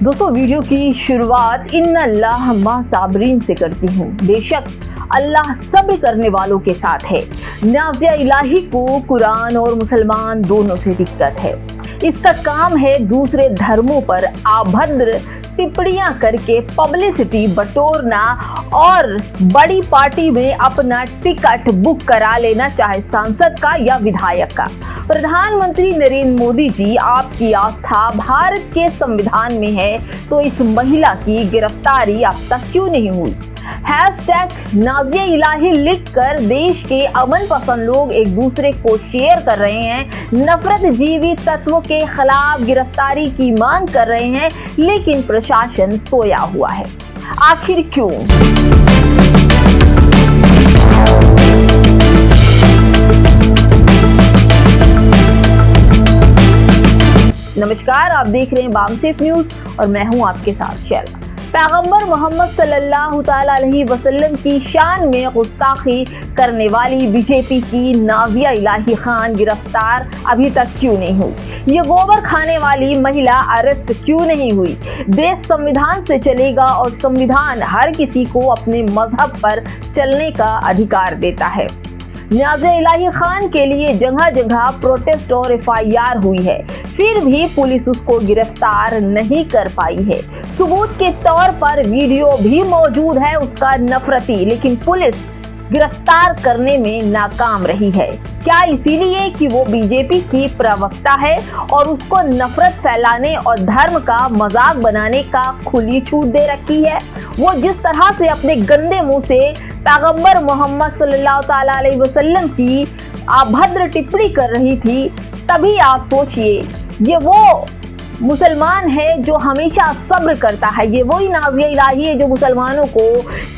दोस्तों, वीडियो की शुरुआत इन्नल्लाह मा साबरीन से करती हूँ। बेशक अल्लाह सब्र करने वालों के साथ है। नाज़िया इलाही को कुरान और मुसलमान दोनों से दिक्कत है। इसका काम है दूसरे धर्मों पर अभद्र टिप्पणियां करके पब्लिसिटी बटोरना और बड़ी पार्टी में अपना टिकट बुक करा लेना, चाहे सांसद का या विधायक का। प्रधानमंत्री नरेंद्र मोदी जी, आपकी आस्था भारत के संविधान में है, तो इस महिला की गिरफ्तारी अब तक क्यों नहीं हुई? #नाज़िया इलाही लिखकर देश के अमन पसंद लोग एक दूसरे को शेयर कर रहे हैं, नफरत जीवी तत्वों के खिलाफ गिरफ्तारी की मांग कर रहे हैं, लेकिन प्रशासन सोया हुआ है। आखिर क्यों? नमस्कार, आप देख रहे हैं बामसेफ न्यूज और मैं हूं आपके साथ शैला। पैगंबर मोहम्मद सल्लल्लाहु अलैहि वसल्लम की शान में गुस्ताखी करने वाली बीजेपी की नाज़िया इलाही खान गिरफ्तार अभी तक क्यों नहीं हुई? ये गोबर खाने वाली महिला अरेस्ट क्यों नहीं हुई? देश संविधान से चलेगा और संविधान हर किसी को अपने मजहब पर चलने का अधिकार देता है। नाज़िया इलाही खान के लिए जगह जगह प्रोटेस्ट और FIR हुई है, फिर भी पुलिस उसको गिरफ्तार नहीं कर पाई है। सबूत के तौर पर वीडियो भी मौजूद है उसका नफरती, लेकिन पुलिस गिरफ्तार करने में नाकाम रही है। क्या इसीलिए कि वो बीजेपी की प्रवक्ता है और उसको नफरत फैलाने और धर्म का मजाक बनाने का खुली छूट दे रखी है? वो जिस तरह से अपने गंदे मुंह से पैगंबर मोहम्मद सल्लल्लाहु अलैहि वसल्लम की अभद्र टिप्पणी कर रही थी, तभी आप सोचिए, ये वो मुसलमान है जो हमेशा सब्र करता है। ये वही नाज़िया इलाही है जो मुसलमानों को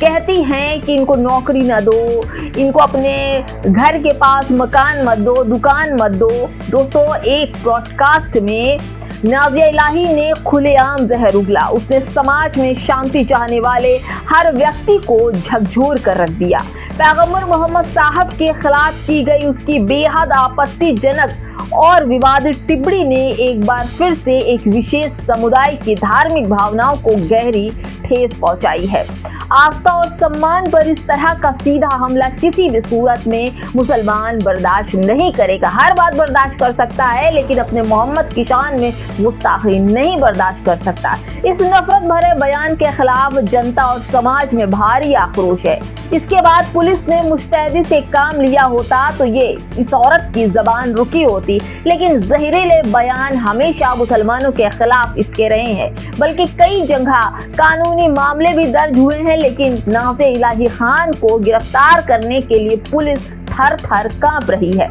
कहती हैं कि इनको नौकरी न दो, इनको अपने घर के पास मकान मत दो, दुकान मत दो। दोस्तों, एक ब्रॉडकास्ट में नाज़िया इलाही ने खुलेआम जहर उगला। उसने समाज में शांति चाहने वाले हर व्यक्ति को झकझोर कर रख दिया। पैगंबर मोहम्मद साहब के खिलाफ की गई उसकी बेहद आपत्तिजनक और विवादित टिप्पणी ने एक बार फिर से एक विशेष समुदाय की धार्मिक भावनाओं को गहरी ठेस पहुंचाई है। आस्था और सम्मान पर इस तरह का सीधा हमला किसी भी सूरत में मुसलमान बर्दाश्त नहीं करेगा। हर बात बर्दाश्त कर सकता है, लेकिन अपने मोहम्मद की शान में गुस्ताखी नहीं बर्दाश्त कर सकता। इस नफरत भरे बयान के खिलाफ जनता और समाज में भारी आक्रोश है। इसके बाद पुलिस ने मुस्तैदी से काम लिया होता तो ये इस औरत की जबान रुकी होती, लेकिन जहरीले बयान हमेशा मुसलमानों के खिलाफ इसके रहे हैं। बल्कि कई जगह कानूनी मामले भी दर्ज हुए हैं, लेकिन नाज़िया इलाही खान को गिरफ्तार करने के लिए पुलिस थर थर कांप रही है।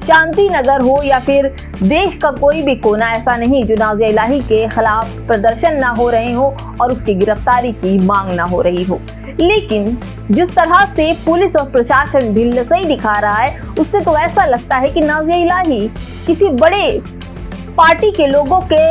शांति नगर हो या फिर देश का कोई भी कोना, ऐसा नहीं जो नाज़िया इलाही के खिलाफ प्रदर्शन ना हो रहे हो और उसकी गिरफ्तारी की मांग ना हो रही हो। लेकिन जिस तरह से पुलिस और प्रशासन ढिल्लसई दिखा रहा है, उससे तो ऐसा लगता है कि नाज़िया इलाही किसी बड़े पार्टी के लोगों के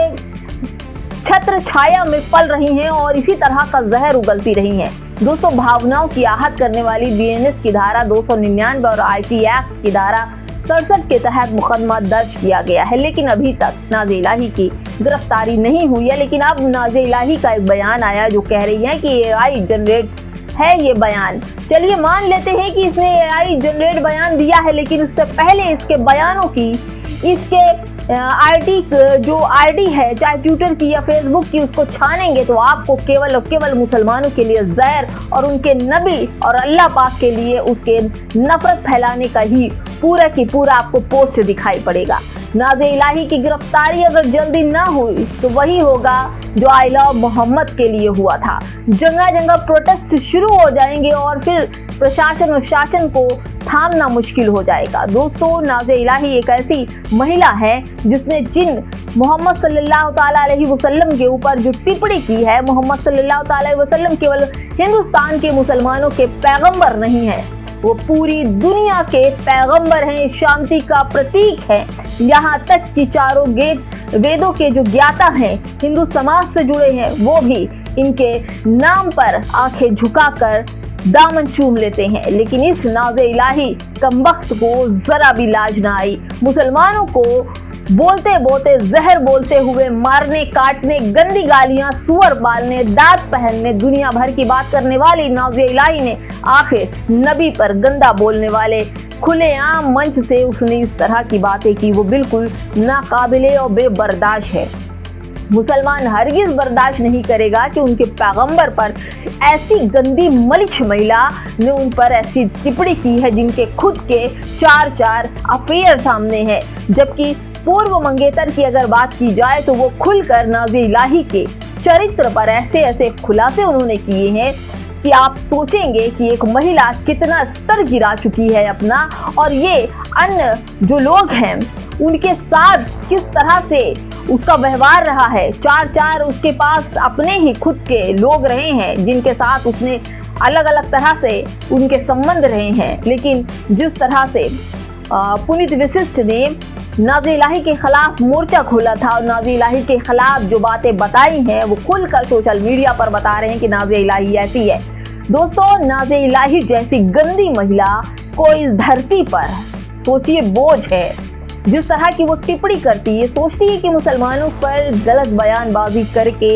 छत्र छाया में पल रही हैं और इसी तरह का जहर उगलती रही हैं। दोस्तों, भावनाओं की आहत करने वाली BNS की धारा 299 और IT एक्ट की धारा 67 के तहत मुकदमा दर्ज किया गया है, लेकिन अभी तक नाज़िया इलाही की गिरफ्तारी नहीं हुई है। लेकिन अब नाज़िया इलाही का एक बयान आया जो कह रही है कि AI जनरेट है ये बयान। चलिए मान लेते हैं कि इसने AI जनरेट बयान दिया है, लेकिन उससे पहले इसके बयानों की, इसके जो ID है, चाहे ट्विटर की या फेसबुक की, उसको छानेंगे तो आपको केवल और केवल मुसलमानों के लिए जहर और उनके नबी और अल्लाह पाक के लिए उसके नफरत फैलाने का ही पूरा की पूरा आपको पोस्ट दिखाई पड़ेगा। नाज़िया इलाही की गिरफ्तारी अगर जल्दी ना हुई तो वही होगा जो आई लव मोहम्मद के लिए हुआ था। जगह जगह प्रोटेस्ट शुरू हो जाएंगे और फिर प्रशासन और शासन को थामना मुश्किल हो जाएगा। दोस्तों, नाज़िया इलाही एक ऐसी महिला है जिसने जिन मोहम्मद सल्लल्लाहु अलैहि वसल्लम के ऊपर जो टिप्पणी की है, मोहम्मद सल्लल्लाहु अलैहि वसल्लम केवल हिंदुस्तान के मुसलमानों के पैगंबर नहीं है, वो पूरी दुनिया के पैगंबर हैं, शांति का प्रतीक है। यहाँ तक कि चारों वेदों के जो ज्ञाता हैं, हिंदू समाज से जुड़े हैं, वो भी इनके नाम पर आंखें झुकाकर दामन चूम लेते हैं। लेकिन इस नाज़िया इलाही कमबख्त को जरा भी लाज ना आई। मुसलमानों को बोलते बोलते जहर बोलते हुए, मारने काटने, गंदी गालियां, सुअर पालने, दांत पहनने, दुनिया भर की बात करने वाली नाज़िया इलाही ने आखिर नबी पर गंदा बोलने वाले खुलेआम मंच से उसने इस तरह की बातें की, वो बिल्कुल नाकाबिले और बेबर्दाश्त है। मुसलमान हरगिज बर्दाश्त नहीं करेगा कि उनके पैगंबर पर ऐसी गंदी मलिच महिला ने उन पर ऐसी टिप्पणी की है जिनके खुद के 4 अफेयर सामने हैं। जबकि पूर्व मंगेतर की अगर बात की जाए तो वो खुलकर नाज़िया इलाही के चरित्र पर ऐसे ऐसे खुलासे उन्होंने किए हैं कि आप सोचेंगे कि एक महिला कितना स्तर गिरा चुकी है अपना, और ये अन्य जो लोग हैं उनके साथ किस तरह से उसका व्यवहार रहा है। 4 उसके पास अपने ही खुद के लोग रहे हैं जिनके साथ उसने अलग अलग तरह से उनके संबंध रहे हैं, लेकिन जिस तरह से पुनीत वशिष्ठ ने नाज़िया इलाही के खिलाफ मोर्चा खोला था और नाज़िया इलाही के खिलाफ जो बातें बताई हैं वो खुलकर सोशल मीडिया पर बता रहे हैं कि नाज़िया इलाही ऐसी है। दोस्तों, नाज़िया इलाही जैसी गंदी महिला को इस धरती पर सोचिए बोझ है। जिस तरह की वो टिप्पणी करती है, सोचती है कि मुसलमानों पर गलत बयानबाजी करके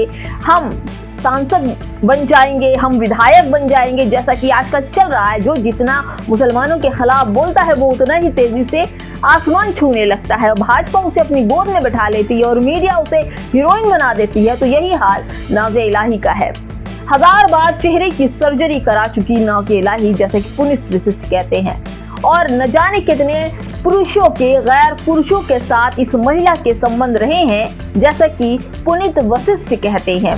हम सांसद बन जाएंगे, हम विधायक बन जाएंगे, जैसा कि आजकल चल रहा है। जो जितना मुसलमानों के खिलाफ बोलता है वो उतना ही तेजी से आसमान छूने लगता है। भाजपा उसे अपनी गोद में बैठा लेती है और मीडिया उसे हीरोइन बना देती है। तो यही हाल नाज़िया इलाही का है। 1000 बार चेहरे की सर्जरी करा चुकी नाज़िया इलाही, जैसे कि पुनीत वशिष्ठ कहते हैं, और न जाने कितने पुरुषों के गैर पुरुषों के साथ इस महिला के संबंध रहे हैं, जैसा कि पुनीत वशिष्ठ कहते हैं।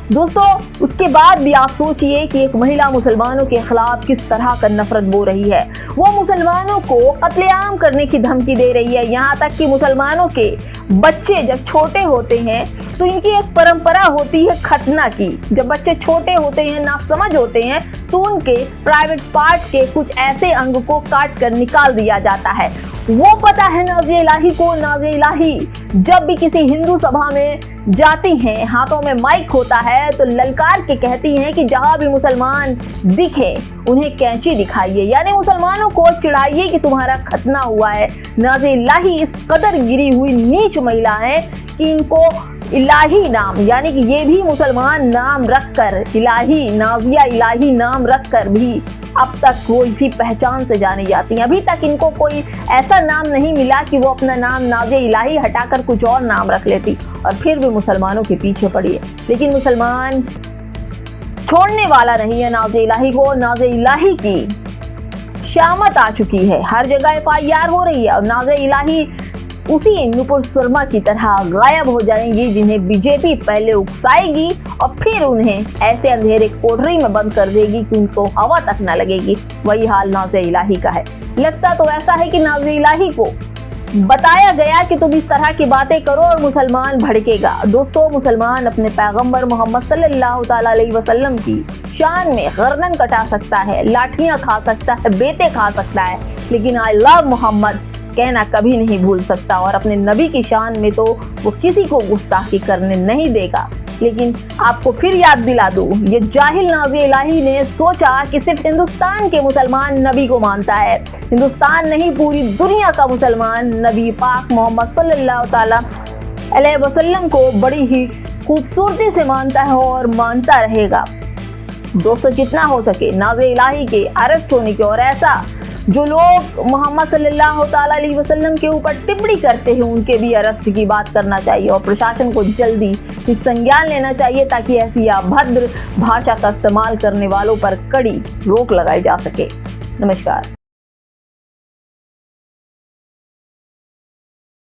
दोस्तों, उसके बाद भी आप सोचिए कि एक महिला मुसलमानों के खिलाफ किस तरह का नफरत बो रही है। वो मुसलमानों को कत्लेआम करने की धमकी दे रही है। यहाँ तक कि मुसलमानों के बच्चे जब छोटे होते हैं तो इनकी एक परंपरा होती है खतना की। जब बच्चे छोटे होते हैं, नासमझ होते हैं, तो उनके प्राइवेट पार्ट के कुछ ऐसे अंग को काट कर निकाल दिया जाता है। वो पता है नाज़िया इलाही को। नाज़िया इलाही जब भी किसी हिंदू सभा में जाती हैं, हाथों में माइक होता है, तो ललकार के कहती हैं कि जहां भी मुसलमान दिखे उन्हें कैंची दिखाइए, यानी मुसलमानों को चिढ़ाइए कि तुम्हारा खतना हुआ है। नाज़िया इलाही इस कदर गिरी हुई नीच महिला है कि इनको इलाही नाम, यानी कि ये भी मुसलमान नाम रखकर, इलाही, नाज़िया इलाही नाम रखकर भी अब तक वो इसी पहचान से जानी जाती हैं। अभी तक इनको कोई ऐसा नाम नहीं मिला कि वो अपना नाम नाज़िया इलाही हटाकर कुछ और नाम रख लेती, और फिर भी मुसलमानों के पीछे पड़ी है। लेकिन मुसलमान छोड़ने वाला नहीं है नाज़िया इलाही को। नाज़िया इलाही की शामत आ चुकी है, हर जगह FIR हो रही है, और नाज़िया इलाही उसी नुपुर शर्मा की तरह गायब हो जाएंगी जिन्हें बीजेपी पहले उकसाएगी और फिर उन्हें ऐसे अंधेरे कोठरी में बंद कर देगी कि उनको हवा तक न लगेगी। वही हाल नाज़िया इलाही का है। लगता तो ऐसा है कि नाज़िया इलाही को बताया गया कि तुम इस तरह की बातें करो और मुसलमान भड़केगा। दोस्तों, मुसलमान अपने पैगंबर मोहम्मद सल्लल्लाहु ताला अलैहि वसल्लम की शान में गर्दन कटा सकता है, लाठियां खा सकता है, बेटे खा सकता है, लेकिन आई लव मोहम्मद कहना कभी नहीं भूल सकता। और अपने नबी की शान में तो वो किसी को गुस्ताखी करने नहीं देगा। लेकिन आपको फिर याद दिला दूं, ये जाहिल नाज़िया इलाही ने सोचा कि सिर्फ हिंदुस्तान के मुसलमान नबी को मानता है। हिंदुस्तान नहीं, पूरी दुनिया का मुसलमान नबी पाक मोहम्मद सल्लल्लाहु ताला अलैहि वसल्लम को बड़ी ही खूबसूरती से मानता है और मानता रहेगा। दोस्तों, जितना हो सके नाज़िया इलाही के अरेस्ट होने की, और ऐसा जो लोग मोहम्मद सल्लल्लाहु ताला अलैहि वसल्लम के ऊपर टिप्पणी करते हैं उनके भी अरेस्ट की बात करना चाहिए, और प्रशासन को जल्दी इस संज्ञान लेना चाहिए ताकि ऐसी अभद्र भाषा का इस्तेमाल करने वालों पर कड़ी रोक लगाई जा सके। नमस्कार।